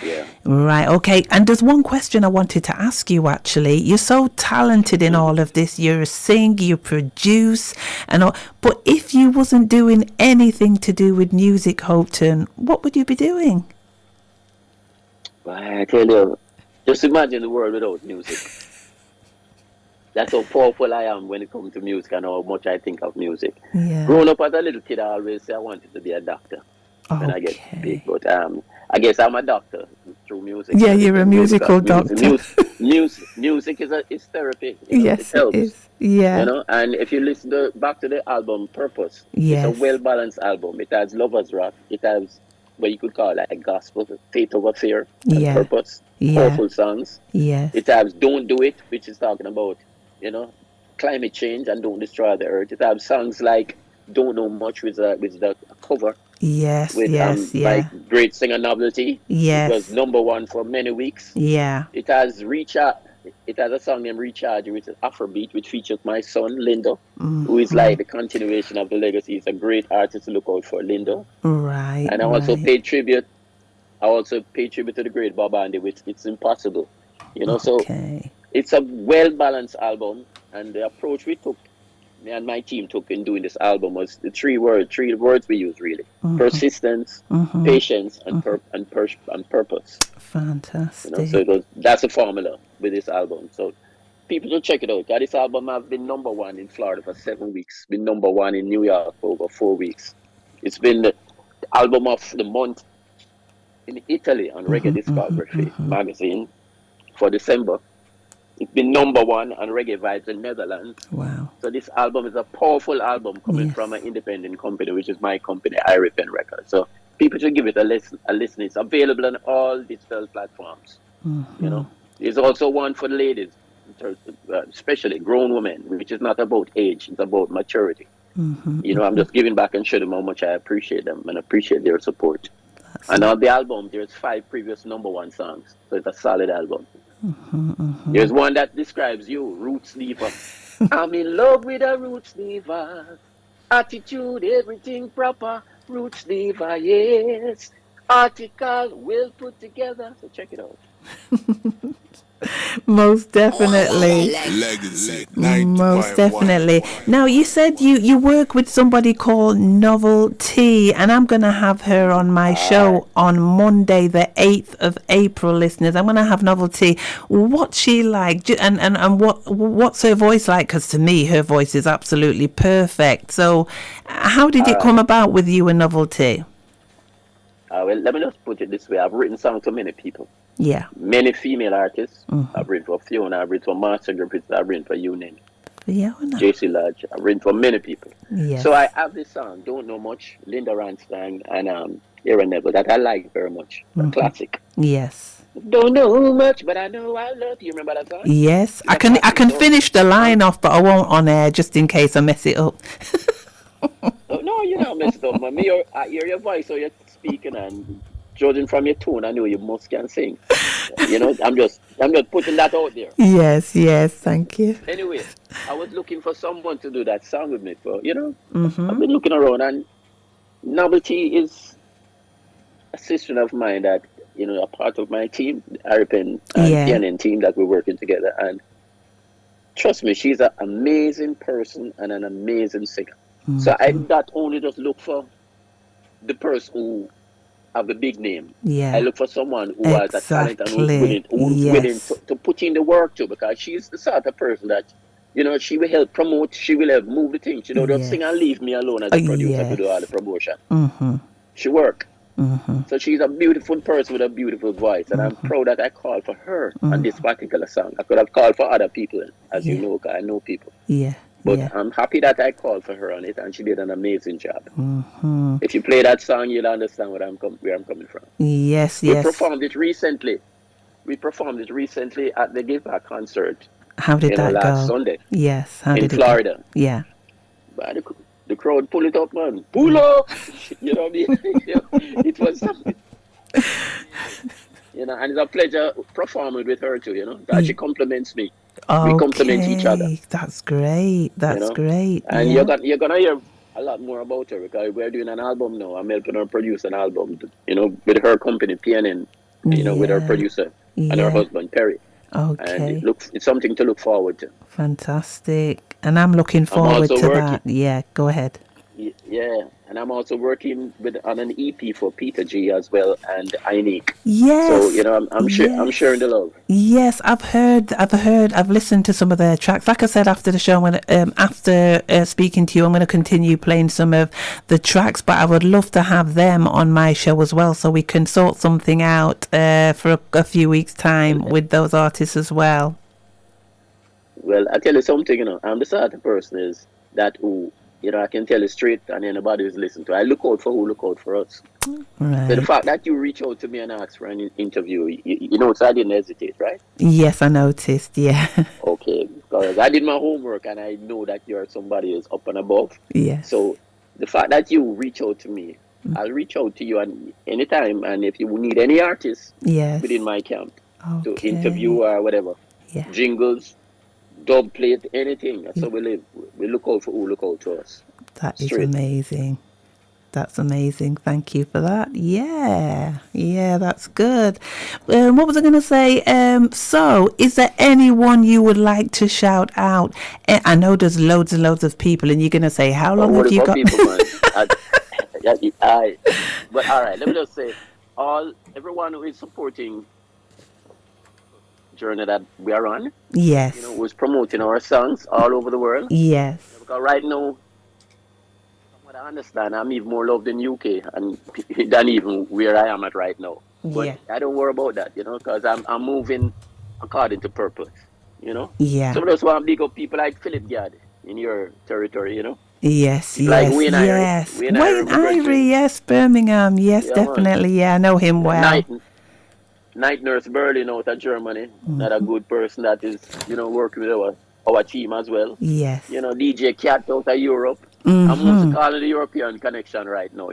Yeah. Right, okay. And there's one question I wanted to ask you, actually. You're so talented in all of this. You sing, you produce, and all. But if you wasn't doing anything to do with music, Hopeton, what would you be doing? Well, I tell you, just imagine the world without music. That's how powerful I am when it comes to music and how much I think of music. Yeah. Growing up as a little kid, I always say I wanted to be a doctor when I get big. But I guess I'm a doctor through music. Yeah, you're a musical doctor. Music is therapy. Yes, it helps. It is. Yeah. You know, and if you listen back to the album Purpose, yes, it's a well-balanced album. It has lovers rock. It has what you could call like gospel, faith over fear, and purpose. Powerful songs. Yes. It has Don't Do It, which is talking about, you know, climate change and don't destroy the earth. It has songs like Don't Know Much with the cover. Yes, with yeah. by great singer Novelty. Yes. It was #1 for many weeks. Yeah. It has It has a song named Recharge, which is Afrobeat, which features my son Lindo, who is like the continuation of the legacy. He's a great artist to look out for, Lindo. Right. And I also pay tribute. to the great Bob Andy with It's Impossible. You know, so it's a well-balanced album, and the approach me and my team took in doing this album was the three words we use really: persistence, patience, and purpose. Fantastic. You know, so that's a formula with this album. So people should check it out. This album has been #1 in Florida for 7 weeks. Been #1 in New York for over 4 weeks. It's been the album of the month in Italy on Reggae Discography magazine for December. It's been #1 on Reggae Vibes in Netherlands. Wow. So this album is a powerful album coming from an independent company, which is my company, Iripen Records. So people should give it a listen. It's available on all digital platforms. You know, there's also one for the ladies, especially grown women, which is not about age, it's about maturity. You know, I'm just giving back and showing them how much I appreciate them and appreciate their support. And on the album, there's 5 previous #1 songs, so it's a solid album. There's one that describes you, Roots Diva. I'm in love with a Roots Diva. Attitude, everything proper. Roots Diva, yes. article well put together. So check it out. Most definitely. Legacy. Most definitely. Now, you said you work with somebody called Novelty, and I'm going to have her on my show on Monday, the 8th of April, listeners. I'm going to have Novelty. What's she like? And what's her voice like? Because to me, her voice is absolutely perfect. So how did it come about with you and Novelty? Well, let me just put it this way. I've written songs to many people. Yeah. Many female artists. I've written for Fiona, I've written for Master Group, I've written for you name it. Fiona. JC Lodge. I've written for many people. Yes. So I have this song, Don't Know Much, Linda Ronstein and Aaron Neville, that I like very much. A classic. Yes. Don't know much, but I know I love you. Remember that song? Yes. I can finish the line off, but I won't on air just in case I mess it up. Oh, no, you don't mess it up, man. I hear your voice, so you're speaking, and judging from your tone, I know you most can sing. You know, I'm just putting that out there. Yes, thank you. Anyway, I was looking for someone to do that song with me. For I've been looking around, and Novelty is a sister of mine that a part of my team, the Aripen and PNN team that we're working together. And trust me, she's an amazing person and an amazing singer. So I not only just look for the person who have a big name. Yeah. I look for someone who has a talent and who's willing to put in the work too, because she's the sort of person that, she will help promote, she will help move the things. Just sing and leave me alone as a producer to do all the promotion. She work. So she's a beautiful person with a beautiful voice, and I'm proud that I called for her on this particular song. I could have called for other people, as you know, because I know people. Yeah. But I'm happy that I called for her on it, and she did an amazing job. If you play that song, you'll understand where I'm coming from. Yes. We performed it recently. At the Give Back concert. How did that last go? Sunday. Yes. How in did Florida. It go? Yeah. But the crowd pull it up, man. Pull up! You know what I mean? It was something. And it's a pleasure performing with her too, that she compliments me. Okay. We compliment each other. That's great. Great. And you're gonna hear a lot more about her, because we're doing an album now. I'm helping her produce an album, with her company PNN, with her producer and her husband Perry. Okay. And it's something to look forward to. Fantastic. And I'm looking forward to that. Yeah, go ahead. Yeah, and I'm also working on an EP for Peter G as well, and Inique. Yes. So I'm sharing the love. Yes, I've listened to some of their tracks. Like I said, after the show, after speaking to you, I'm going to continue playing some of the tracks. But I would love to have them on my show as well, so we can sort something out for a few weeks' time with those artists as well. Well, I tell you something. I'm the sort of person is that who. I can tell you straight, and anybody who's listening to. I look out for who look out for us. Right. So the fact that you reach out to me and ask for an interview, so I didn't hesitate, right? Yes, I noticed. Yeah. Okay, because I did my homework, and I know that you're somebody who's up and above. Yes. So the fact that you reach out to me, I'll reach out to you anytime, and if you need any artists within my camp to interview or whatever, jingles, dub plate, anything. That's how we live. We look out for who look out to us. That is amazing. That's amazing. Thank you for that. Yeah, that's good. What was I going to say? So, is there anyone you would like to shout out? I know there's loads and loads of people, and you're going to say, how long have you got? People, man? But all right, let me just say, everyone who is supporting journey that we are on. Yes. Who's promoting our songs all over the world. Yes. Because right now, from what I understand, I'm even more loved in UK than even where I am at right now. But I don't worry about that, because I'm moving according to purpose, Yeah. So that's why I'm big up people like Philip Gad in your territory, Yes, like yes, Wayne yes. Wayne Irie, yes, Birmingham, yes, definitely, man. Yeah, I know him well. Night Nurse Berlin out of Germany, not a good person that is, working with our team as well. Yes. DJ Cat out of Europe. I'm mostly calling the European connection right now,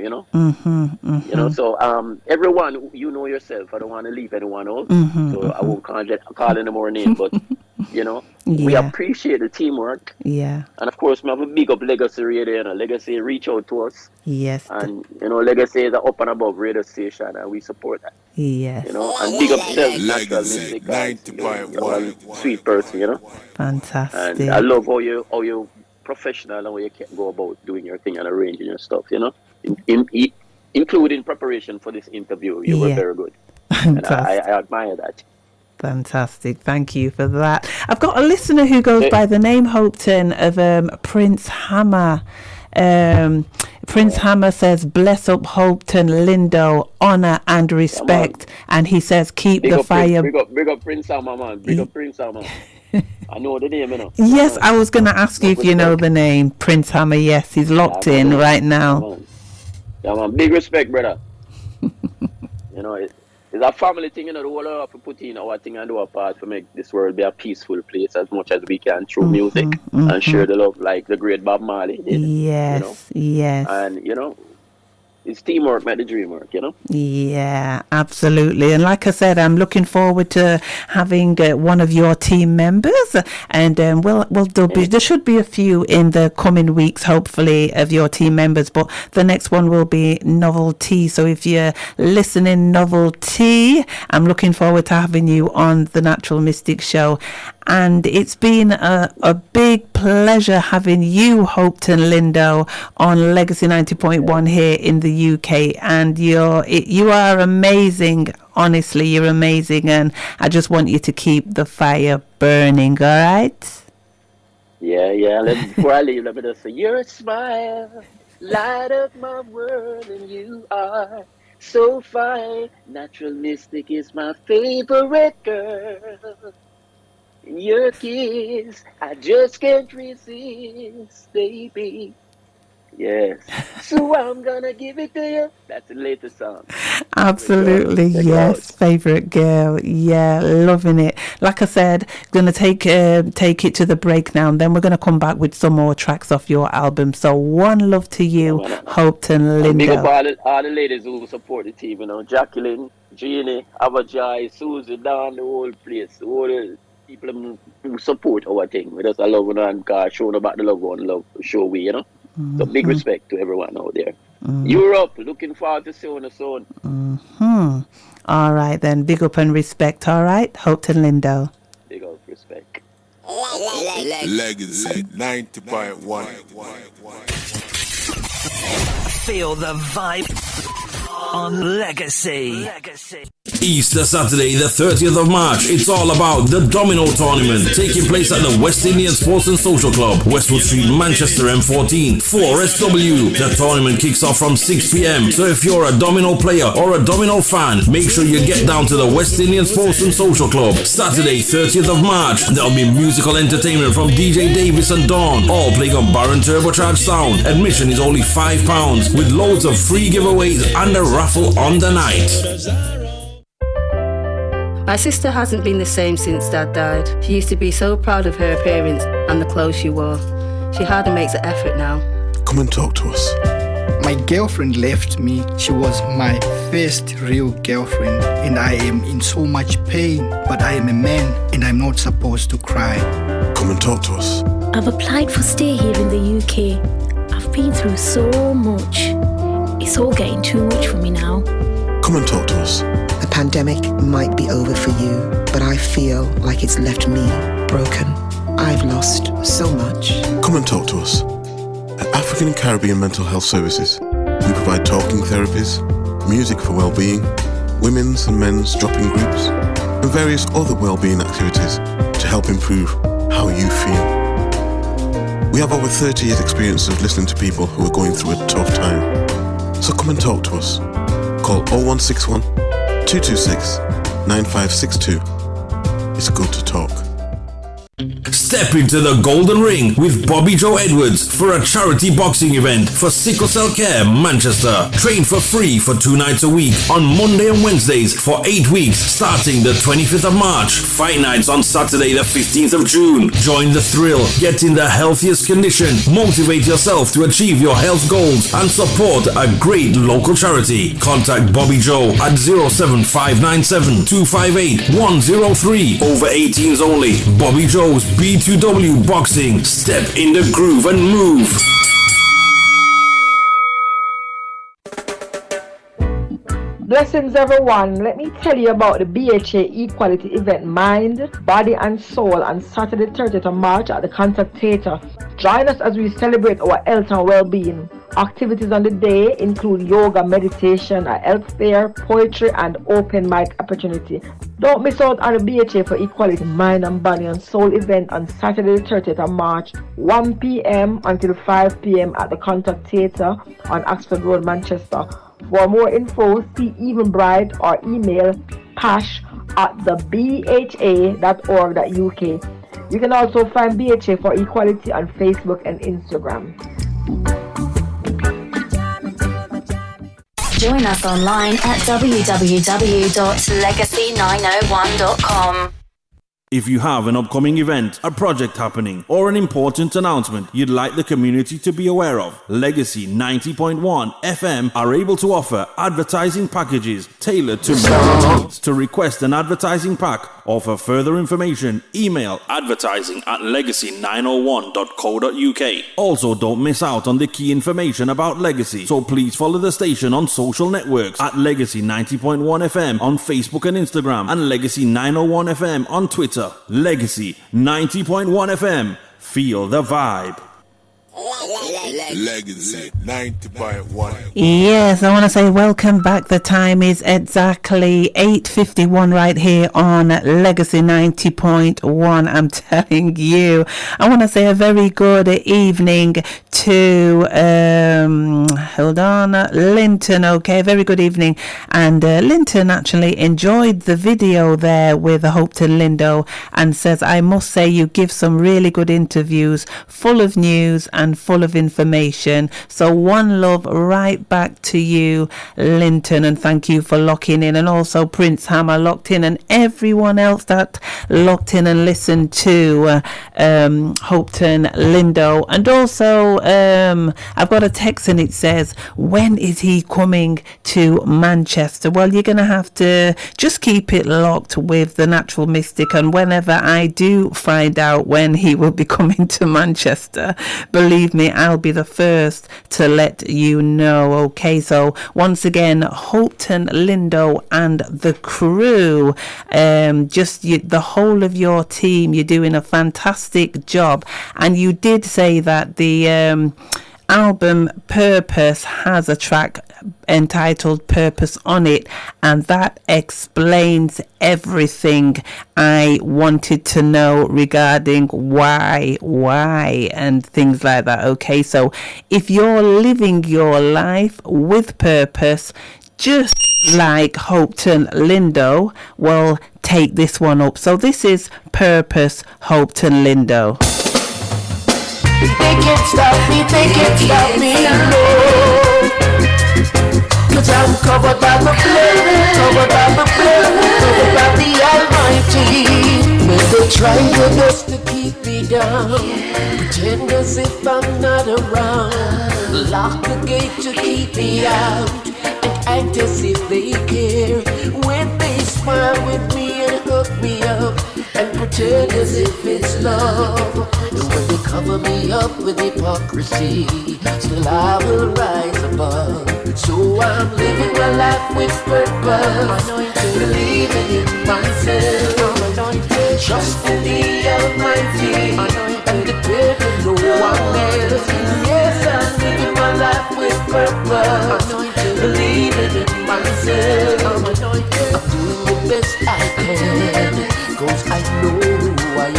So everyone, yourself. I don't want to leave anyone else, so I won't call any more names. But you know. We appreciate the teamwork. Yeah. And of course, we have a big up Legacy Radio, you know. Legacy reach out to us. Yes. And, you know, Legacy is an up and above radio station, and we support that. Yes. You know, and big up yourself, Natural Music, sweet person, you know. Fantastic. And I love how you professional and how you can go about doing your thing and arranging your stuff, you know. Including preparation for this interview, you were very good. And I admire that. Fantastic. Thank you for that. I've got a listener who goes by the name Hopeton of Prince Hammer. Prince Hammer says, bless up Hopeton, Lindo, honor and respect. And he says, keep the fire. Big up Prince Hammer, man. Big up Prince Hammer. I know the name, you know. Yes, I was going to ask you if you know the name. Prince Hammer, yes. He's locked in right now. Yeah, man. Big respect, brother. You know, it's a family thing, you know. The whole of us put in our thing and do our part to make this world be a peaceful place as much as we can through music and share the love like the great Bob Marley did. Yes, you know? yes. And, you know, it's teamwork, make the dream work, you know? Yeah, absolutely. And like I said, I'm looking forward to having one of your team members, and there should be a few in the coming weeks, hopefully, of your team members. But the next one will be Novelty. So if you're listening, Novelty, I'm looking forward to having you on the Natural Mystic Show. And it's been a big pleasure having you, Hopeton Lindo, on Legacy 90.1 here in the UK. And you are amazing. Honestly, you're amazing. And I just want you to keep the fire burning, all right? Yeah. Before I leave, let me just say, your smile, light up my world, and you are so fine. Natural Mystic is my favorite girl. Your kiss, I just can't resist, baby. Yes. So I'm gonna give it to you. That's the latest song. Absolutely, yes. Favorite girl. Yeah, loving it. Like I said, gonna take it to the break now, and then we're gonna come back with some more tracks off your album. So one love to you, Hopeton Lindo. Big up all the ladies who support the team, you know, Jacqueline, Jeannie, Abajai, Susie, Dawn, the whole place, the whole people who support our thing. We just love and showing about the love on love show we, you know. So big respect to everyone out there. Europe, looking forward to seeing us soon. All right then, big up and respect. All right, Hopeton Lindo. Big up, respect. Legacy 90.1. Feel the vibe on Legacy. Easter Saturday, the 30th of March, it's all about the Domino Tournament, taking place at the West Indian Sports and Social Club, Westwood Street, Manchester, M14, 4SW. The tournament kicks off from 6 p.m. So if you're a domino player or a domino fan, make sure you get down to the West Indian Sports and Social Club. Saturday, 30th of March, there'll be musical entertainment from DJ Davis and Dawn, all playing on Baron Turbocharged sound. Admission is only £5, with loads of free giveaways and a raffle on the night. My sister hasn't been the same since Dad died. She used to be so proud of her appearance and the clothes she wore. She hardly makes an effort now. Come and talk to us. My girlfriend left me. She was my first real girlfriend, and I am in so much pain. But I am a man, and I'm not supposed to cry. Come and talk to us. I've applied for stay here in the UK. I've been through so much. It's all getting too much for me now. Come and talk to us. The pandemic might be over for you, but I feel like it's left me broken. I've lost so much. Come and talk to us. At African and Caribbean Mental Health Services, we provide talking therapies, music for well-being, women's and men's drop-in groups, and various other well-being activities to help improve how you feel. We have over 30 years experience of listening to people who are going through a tough time. So come and talk to us. Call 0161 226 9562. It's good to talk. Step into the Golden Ring with Bobby Joe Edwards for a charity boxing event for Sickle Cell Care Manchester. Train for free for 2 nights a week on Monday and Wednesdays for 8 weeks starting the 25th of March. Fight nights on Saturday the 15th of June. Join the thrill, get in the healthiest condition, motivate yourself to achieve your health goals and support a great local charity. Contact Bobby Joe at 07597 258 103. Over 18s only. Bobby Joe's B2W Boxing. Step in the groove and move. Blessings everyone. Let me tell you about the BHA Equality Event Mind, Body and Soul on Saturday 30th of March at the Contact Theatre. Join us as we celebrate our health and well-being. Activities on the day include yoga, meditation, a health fair, poetry and open mic opportunity. Don't miss out on the BHA for Equality Mind and Body and Soul event on Saturday the 30th of March, 1 p.m. until 5 p.m. at the Contact Theatre on Oxford Road, Manchester. For more info, see Evenbride or email pash@thebha.org.uk. You can also find BHA for Equality on Facebook and Instagram. Join us online at www.legacy901.com. If you have an upcoming event, a project happening, or an important announcement you'd like the community to be aware of, Legacy 90.1 FM are able to offer advertising packages tailored to your needs. To request an advertising pack or for further information, email advertising@legacy901.co.uk. Also, don't miss out on the key information about Legacy, so please follow the station on social networks at Legacy 90.1 FM on Facebook and Instagram and Legacy 901 FM on Twitter. Legacy 90.1 FM. Feel the vibe. Legacy 90.1. Yes, I want to say welcome back. The time is exactly 8:51 right here on Legacy 90.1. I'm telling you, I want to say a very good evening to Linton. Okay, very good evening. And Linton actually enjoyed the video there with Hopeton Lindo and says, I must say you give some really good interviews, full of news and full of information. So one love right back to you, Linton, and thank you for locking in. And also Prince Hammer locked in, and everyone else that locked in and listened to Hopeton Lindo. And also I've got a text and it says, when is he coming to Manchester? Well, you're gonna have to just keep it locked with the Natural Mystic, and whenever I do find out when he will be coming to Manchester, believe me, I'll be the first to let you know. Okay, so once again, Hopeton Lindo and the crew, the whole of your team, you're doing a fantastic job. And you did say that the album Purpose has a track entitled Purpose on it, and that explains everything I wanted to know regarding why and things like that. Okay, so if you're living your life with purpose, just like Hopeton Lindo, well, take this one up. So this is Purpose, Hopeton Lindo. They can't stop me, no. 'Cause I'm covered by the blood, covered by the Almighty. When they try their best to keep me down, pretend as if I'm not around, lock the gate to keep me out, and act as if they care. When they smile with me and hook me up, and pretend as if it's love. And when they cover me up with hypocrisy, still I will rise above. So I'm living my life with purpose, believing in myself, trusting the Almighty, and depending on no one else. Yes, I'm living my life with purpose, believing in myself. I'm doing the best I can, 'cause I know who I am.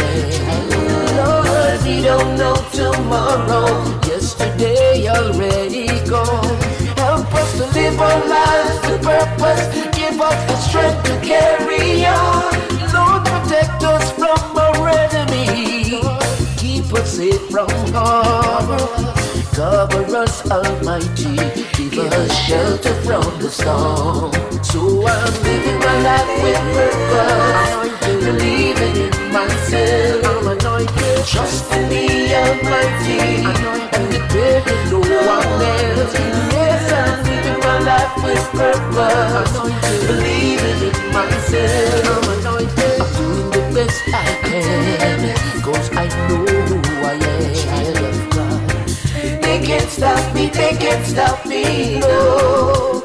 Lord, we don't know tomorrow. Yesterday already gone. Help us to live our lives with purpose. Give us the strength to carry on. Lord, protect us from our enemies. us, Almighty, give us shelter from the storm. So I'm living my life with purpose, believing in myself. I'm anointed, trusting the Almighty, and depending no one else. Yes, I'm living my life with purpose, believing in myself. I'm anointed, I'm doing the best I can, 'cause I know who I am. Child of God. They can't stop me, they can't stop me, no.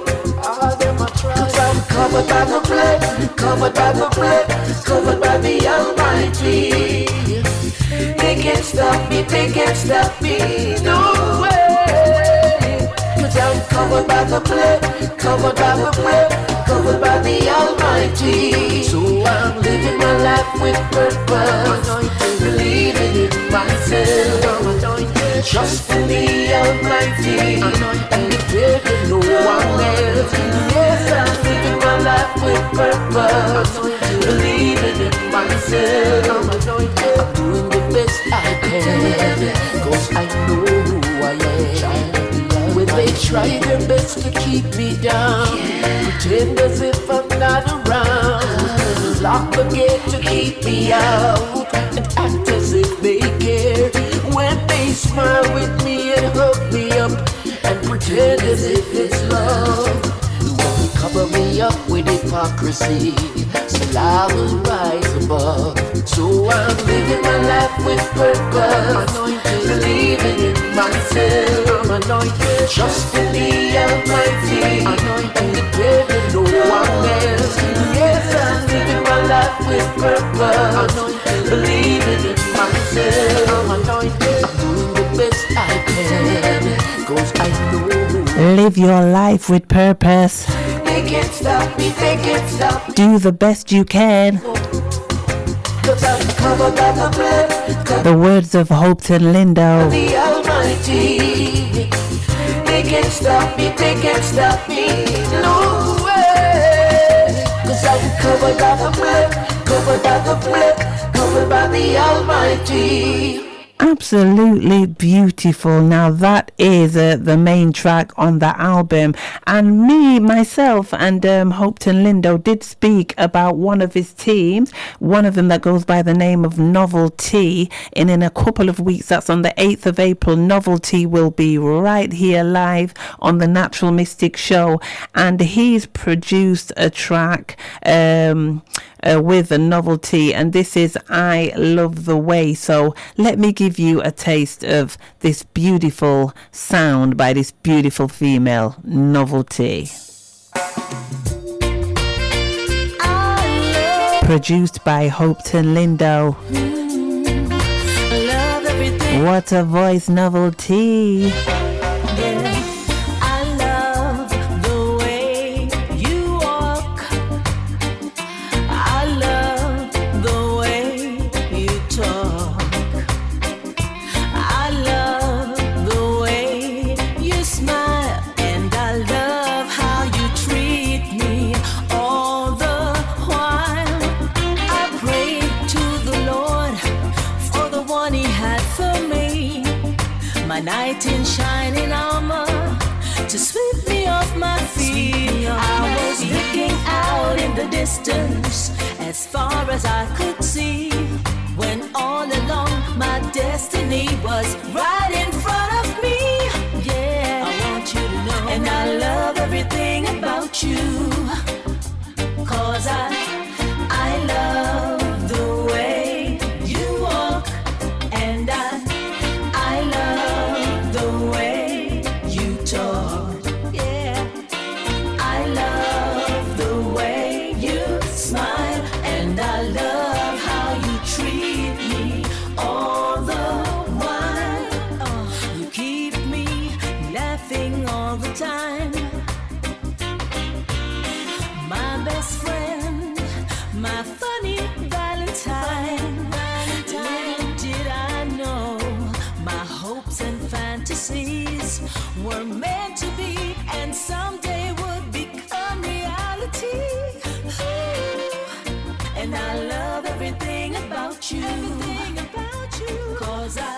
Cause I'm covered by the blood, covered by the blood, covered by the Almighty. They can't stop me, they can't stop me, no way. Cause I'm covered by the blood, covered by the blood, covered by the Almighty. So I'm living my life with purpose, believing in myself. Trusting the Almighty, and depending no one else. Yes, I'm living my life with purpose, believing in myself. I'm doing the best I can, 'cause I know who I am. When they try their best to keep me down, pretend as if I'm not around, lock the gate to keep me out, and act as if they care. When they smile with me and hug me up and pretend as if it's love, you won't cover me up with hypocrisy, so I will rise above. So I'm living my life with purpose, believing in myself. I'm anointed, trusting the Almighty, and depending no one else. Yes, I'm living my life with purpose, believing in myself. I'm anointed, I'm doing the best I can, 'cause I know. Live your life with purpose. They can't stop me, they can't stop me. Do the best you can. 'Cause I'm covered by the blood, The words of Hopeton Lindo. the Almighty. They can't stop me, they can't stop me, no way. 'Cause I'm covered by the blood, covered by the blood, covered by the Almighty. Absolutely beautiful. Now that is the main track on the album, and myself and Hopeton Lindo did speak about one of his teams, one of them that goes by the name of Novelty, and in a couple of weeks, that's on the 8th of April, Novelty will be right here live on the Natural Mystic Show, and he's produced a track with a Novelty, and this is I Love the Way. So let me give you a taste of this beautiful sound by this beautiful female, Novelty. Produced by Hopeton Lindo. What a voice, Novelty. Knight in shining armor to sweep me off my feet. I was looking out in the distance as far as I could see, when all along my destiny was right in front of me. Yeah, I want you to know, and I love everything about you, 'cause I love the way you walk, and I love the way you talk. Yeah, I love the way you smile, and I love how you treat me all the while. You keep me laughing all the time. My best friend, my funny Valentine. Little did I know my hopes and fantasies were meant to be, and someday would become reality. And I love everything about you, 'cause I